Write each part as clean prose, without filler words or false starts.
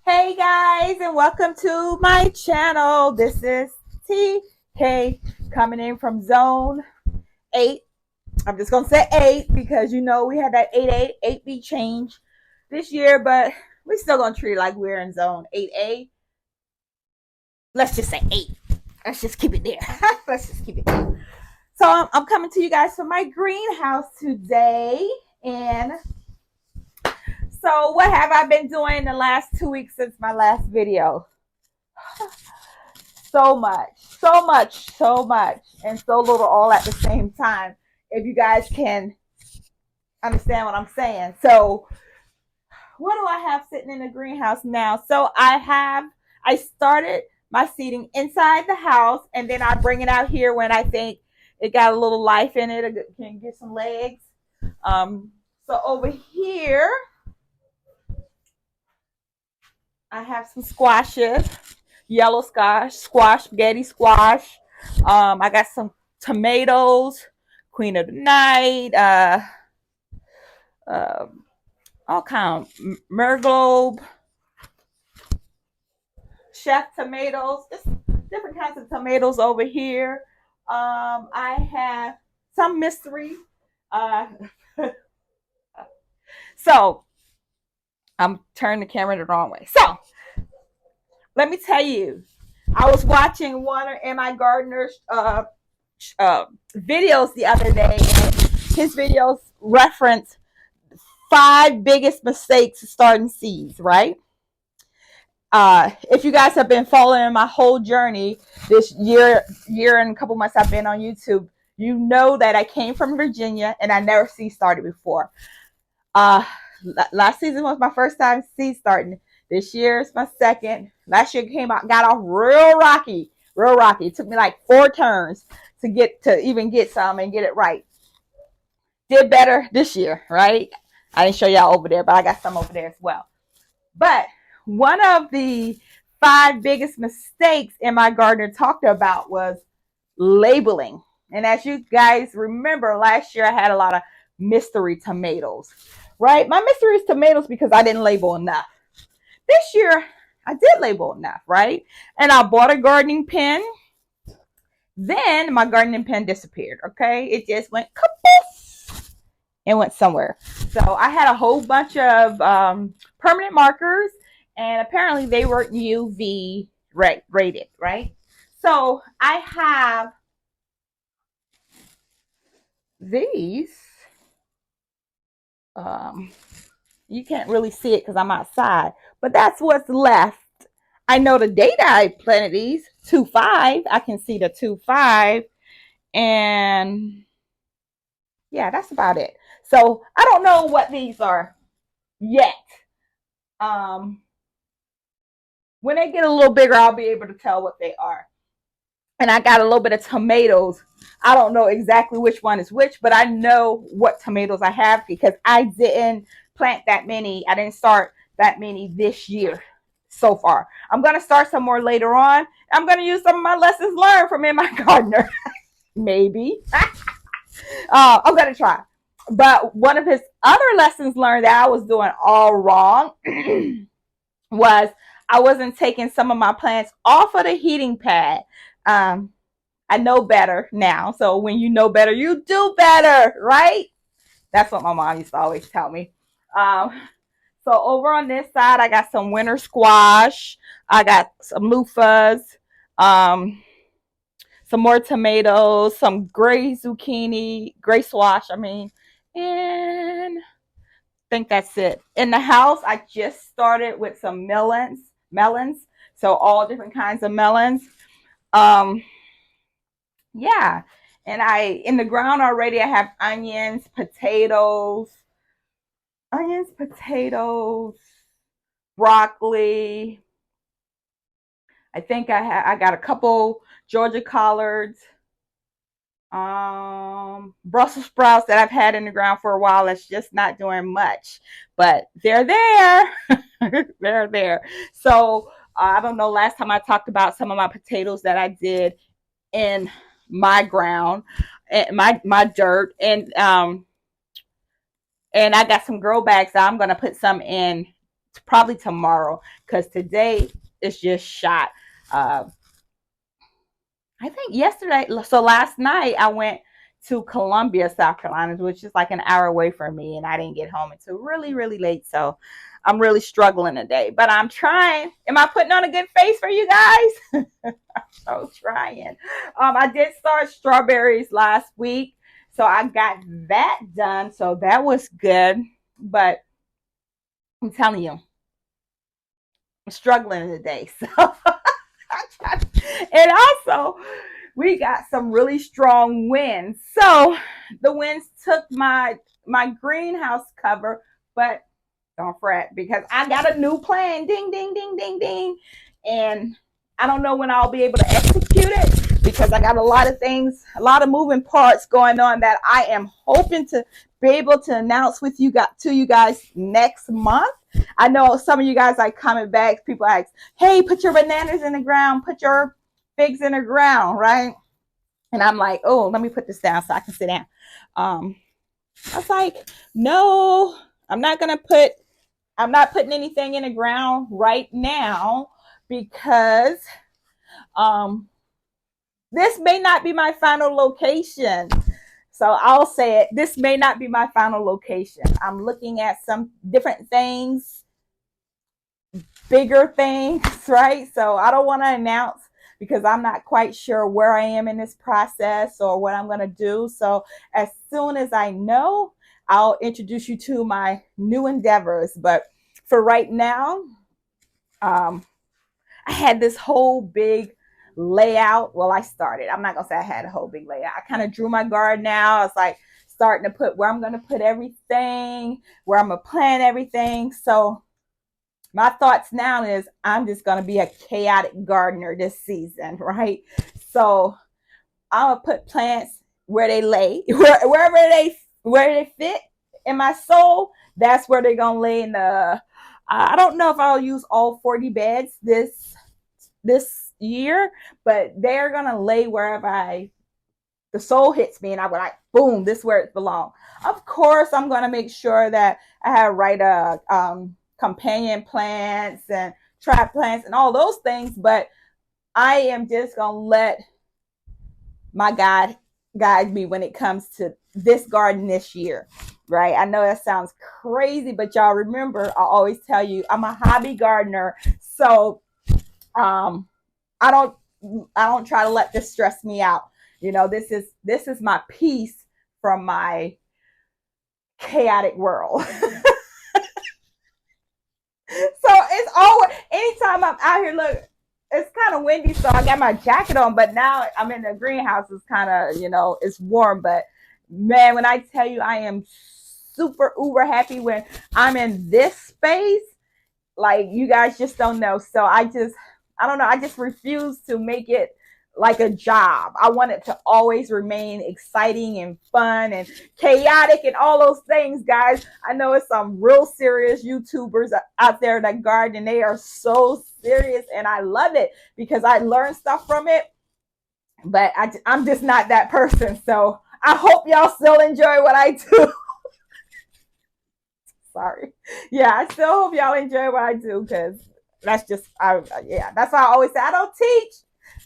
Hey guys, and welcome to my channel. This is TK coming in from zone 8. I'm just going to say 8 because we had that 8B change this year, but we're still going to treat it like we're in zone 8A. Let's just say 8. Let's just keep it there. Let's just keep it there. So I'm coming to you guys from my greenhouse today. And so what have I been doing the last 2 weeks since my last video? So much, so much, so much, and so little all at the same time. If you guys can understand what I'm saying. So, what do I have sitting in the greenhouse now? So, I started my seeding inside the house, and then I bring it out here when I think it got a little life in it, it can get some legs. So, over here, I have some squashes, yellow squash, spaghetti squash. I got some tomatoes, Queen of the Night, uh, all kind of Merglobe, chef tomatoes, just different kinds of tomatoes over here. I have some mystery. Uh, so I'm turning the camera the wrong way. So let me tell you, I was watching one of M.I. Gardner's videos the other day, and his videos reference 5 biggest mistakes starting seeds, right? If you guys have been following my whole journey this year and a couple months I've been on YouTube, you know that I came from Virginia and I never seed started before. Last season was my first time seed starting. This year is my second. Last year got off real rocky, real rocky. It took me like 4 turns to even get some and get it right. Did better this year, right? I didn't show y'all over there, but I got some over there as well. But one of the 5 biggest mistakes M.I. Gardner talked about was labeling. And as you guys remember, last year I had a lot of mystery tomatoes, right? My mystery is tomatoes because I didn't label enough. This year I did label enough, right? And I bought a gardening pen. Then my gardening pen disappeared, okay? It just went kapoof and went somewhere. So I had a whole bunch of permanent markers, and apparently they weren't UV rated, right? So I have these. You can't really see it because I'm outside, but that's what's left. I know the date I planted these 2.5. I can see the 2.5, and yeah, that's about it. So I don't know what these are yet. Um, when they get a little bigger, I'll be able to tell what they are. And I got a little bit of tomatoes. I don't know exactly which one is which, but I know what tomatoes I have because I didn't plant that many. I didn't start that many this year so far. I'm going to start some more later on. I'm going to use some of my lessons learned from M.I. Gardner. Maybe. I'm going to try. But one of his other lessons learned that I was doing all wrong was I wasn't taking some of my plants off of the heating pad. I know better now. So when you know better, you do better, right? That's what my mom used to always tell me. So over on this side, I got some winter squash. I got some loofahs, some more tomatoes, some gray zucchini, gray squash, and I think that's it. In the house, I just started with some melons. So all different kinds of melons. Yeah. And in the ground already, I have potatoes, broccoli. I think I got a couple Georgia collards, Brussels sprouts that I've had in the ground for a while. That's just not doing much, but they're there. They're there. So I don't know. Last time I talked about some of my potatoes that I did in my ground, my dirt, and I got some grow bags that I'm gonna put some in probably tomorrow, because today it's just shot. Uh, I think yesterday, so last night I went to Columbia, South Carolina, which is like an hour away from me, and I didn't get home until really, really late. So I'm really struggling today, but I'm trying. Am I putting on a good face for you guys? So trying. I did start strawberries last week, so I got that done. So that was good, but I'm telling you, I'm struggling today. So and also we got some really strong winds. So the winds took my greenhouse cover, but don't fret because I got a new plan. Ding, ding, ding, ding, ding. And I don't know when I'll be able to execute it because I got a lot of things, a lot of moving parts going on that I am hoping to be able to announce with you guys next month. I know some of you guys like comment back. People ask, "Hey, put your bananas in the ground, put your figs in the ground, right?" And I'm like, "Oh, let me put this down so I can sit down." I was like, "No, I'm not putting anything in the ground right now because this may not be my final location." So I'll say it. This may not be my final location. I'm looking at some different things, bigger things, right? So I don't want to announce because I'm not quite sure where I am in this process or what I'm going to do. So as soon as I know, I'll introduce you to my new endeavors. But for right now, I had this whole big layout. Well, I started. I'm not going to say I had a whole big layout. I kind of drew my garden out. I was like starting to put where I'm going to put everything, where I'm going to plant everything. So my thoughts now is I'm just going to be a chaotic gardener this season, right? So I'm going to put plants where they lay, where they fit in my soul. That's where they're going to lay in the, I don't know if I'll use all 40 beds this year, but they're going to lay wherever the soul hits me and I'm like, boom, this is where it belongs. Of course, I'm going to make sure that I have companion plants and trap plants and all those things, but I am just going to let my God guide me when it comes to this garden this year, right? I know that sounds crazy, but y'all remember, I always tell you, I'm a hobby gardener. So, I don't try to let this stress me out. You know, this is my peace from my chaotic world. So it's always anytime I'm out here, look, it's kind of windy, so I got my jacket on, but now I'm in the greenhouse. It's kind of, it's warm, but man, when I tell you I am super uber happy when I'm in this space, like you guys just don't know. So I don't know. I just refuse to make it like a job. I want it to always remain exciting and fun and chaotic and all those things, guys. I know it's some real serious YouTubers out there that garden, and they are so serious, and I love it because I learn stuff from it. But I'm just not that person. So I hope y'all still enjoy what I do. Sorry. Yeah, I still hope y'all enjoy what I do because that's just, that's why I always say I don't teach.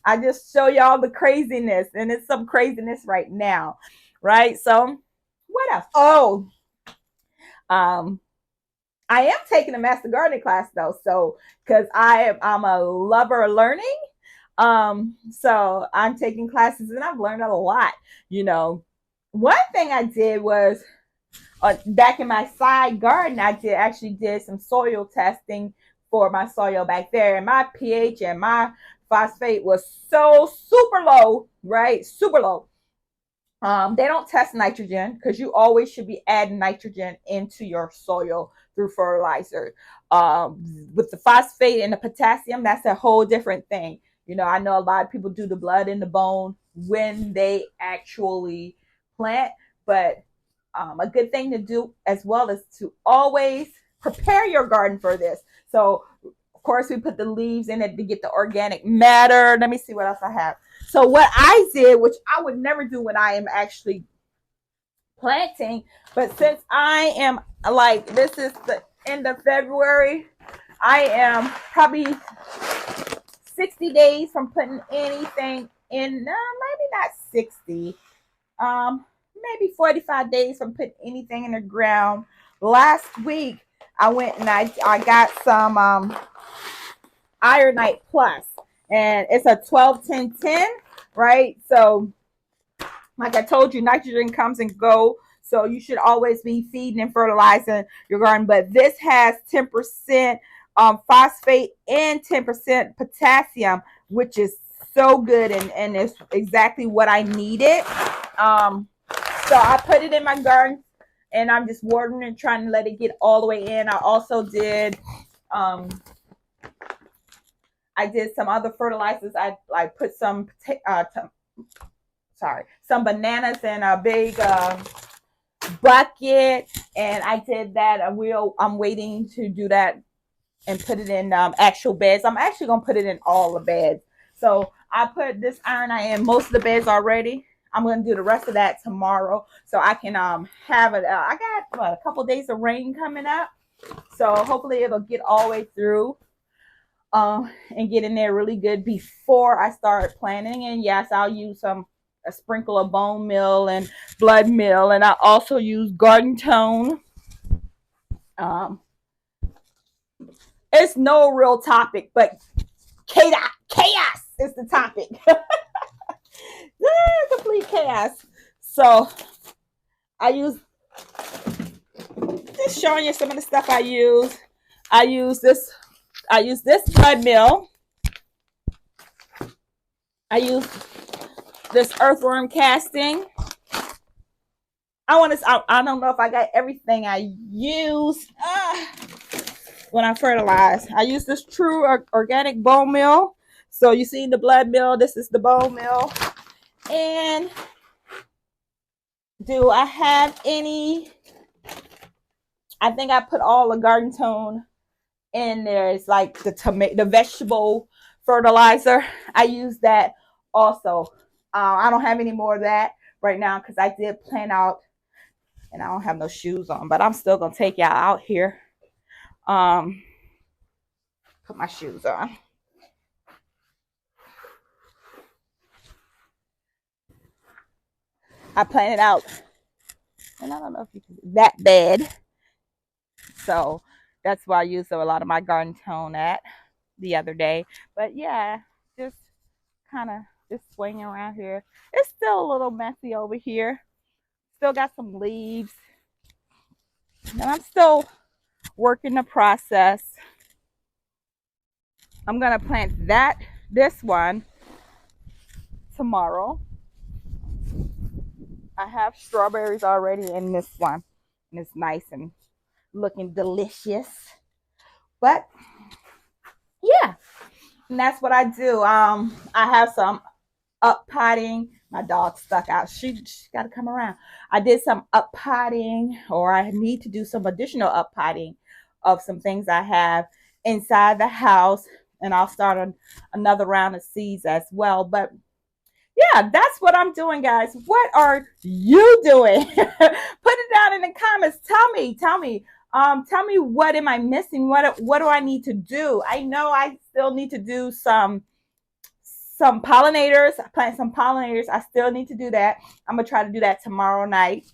I just show y'all the craziness, and it's some craziness right now, right? So, what else? Oh, I am taking a master gardening class though, so because I'm a lover of learning, so I'm taking classes and I've learned a lot. You know, one thing I did was back in my side garden, I actually did some soil testing for my soil back there, and my pH and my phosphate was so super low, right? Super low. They don't test nitrogen because you always should be adding nitrogen into your soil through fertilizer. With the phosphate and the potassium, that's a whole different thing. You know, I know a lot of people do the blood in the bone when they actually plant, but a good thing to do as well is to always prepare your garden for this. So, of course, we put the leaves in it to get the organic matter. Let me see what else I have. So what I did, which I would never do when I am actually planting, but since I am like, this is the end of February, I am probably 60 days from putting anything in. Maybe not 60. Maybe 45 days from putting anything in the ground. Last week, I went and I got some Ironite Plus, and it's a 12-10-10, right? So, like I told you, nitrogen comes and go. So you should always be feeding and fertilizing your garden. But this has 10% phosphate and 10% potassium, which is so good, and it's exactly what I needed. So I put it in my garden, and I'm just watering and trying to let it get all the way in. I also did some other fertilizers. I put some some bananas in a big bucket, and I did that. I'm waiting to do that and put it in actual beds. I'm actually gonna put it in all the beds. So I put this ironite in most of the beds already. I'm gonna do the rest of that tomorrow, so I can have it. I got a couple days of rain coming up, so hopefully it'll get all the way through and get in there really good before I start planting. And yes, I'll use a sprinkle of bone meal and blood meal, and I also use garden tone. It's no real topic, but chaos is the topic. Complete chaos. So I use, just showing you some of the stuff I use. I use this blood meal. I use this earthworm casting. I don't know if I got everything I use when I fertilize. I use this true organic bone meal. So you see the blood meal, this is the bone meal. And do I have any? I think I put all the garden tone in there. It's like the vegetable fertilizer. I use that also. I don't have any more of that right now because I did plan out, and I don't have no shoes on, but I'm still gonna take y'all out here. Put my shoes on. I planted out, and I don't know if you can that bad. So that's why I used a lot of my garden tone at the other day. But yeah, just kind of just swinging around here. It's still a little messy over here. Still got some leaves. And I'm still working the process. I'm going to plant this one tomorrow. I have strawberries already in this one. And it's nice and looking delicious. But yeah, and that's what I do. I have some up potting. My dog's stuck out. She got to come around. I did some up potting, or I need to do some additional up potting of some things I have inside the house, and I'll start another round of seeds as well. But yeah, that's what I'm doing, guys. What are you doing? Put it down in the comments. Tell me. Tell me, what am I missing? What do I need to do? I know I still need to do some pollinators. I plant some pollinators. I still need to do that. I'm gonna try to do that tomorrow night.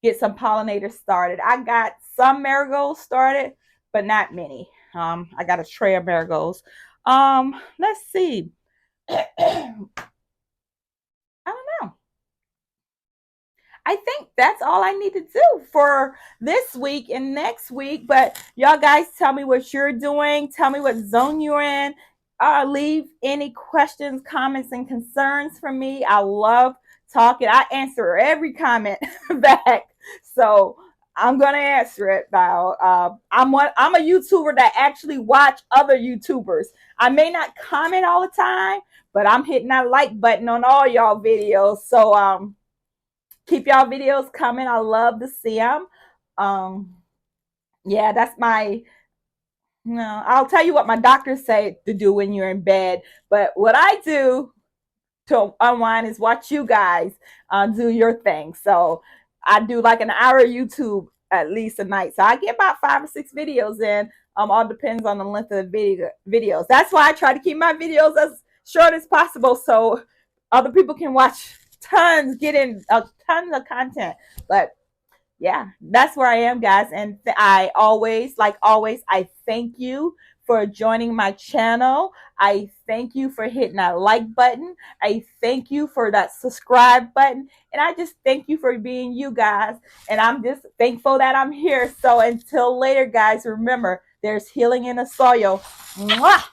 Get some pollinators started. I got some marigolds started, but not many. I got a tray of marigolds. Let's see. I don't know. I think that's all I need to do for this week and next week. But y'all guys, tell me what you're doing. Tell me what zone you're in. Leave any questions, comments, and concerns for me. I love talking. I answer every comment back. So I'm gonna answer it now. I'm a YouTuber that actually watch other YouTubers. I may not comment all the time, but I'm hitting that like button on all y'all videos. So keep y'all videos coming. I love to see them. Yeah, that's my. No, I'll tell you what my doctors say to do when you're in bed. But what I do to unwind is watch you guys do your thing. So I do like an hour YouTube at least a night. So I get about 5 or 6 videos in. All depends on the length of the videos. That's why I try to keep my videos as short as possible so other people can watch tons, get in tons of content. But yeah, that's where I am, guys. And I always, like always, I thank you for joining my channel. I thank you for hitting that like button. I thank you for that subscribe button. And I just thank you for being you guys. And I'm just thankful that I'm here. So until later, guys, remember, there's healing in the soil. Mwah!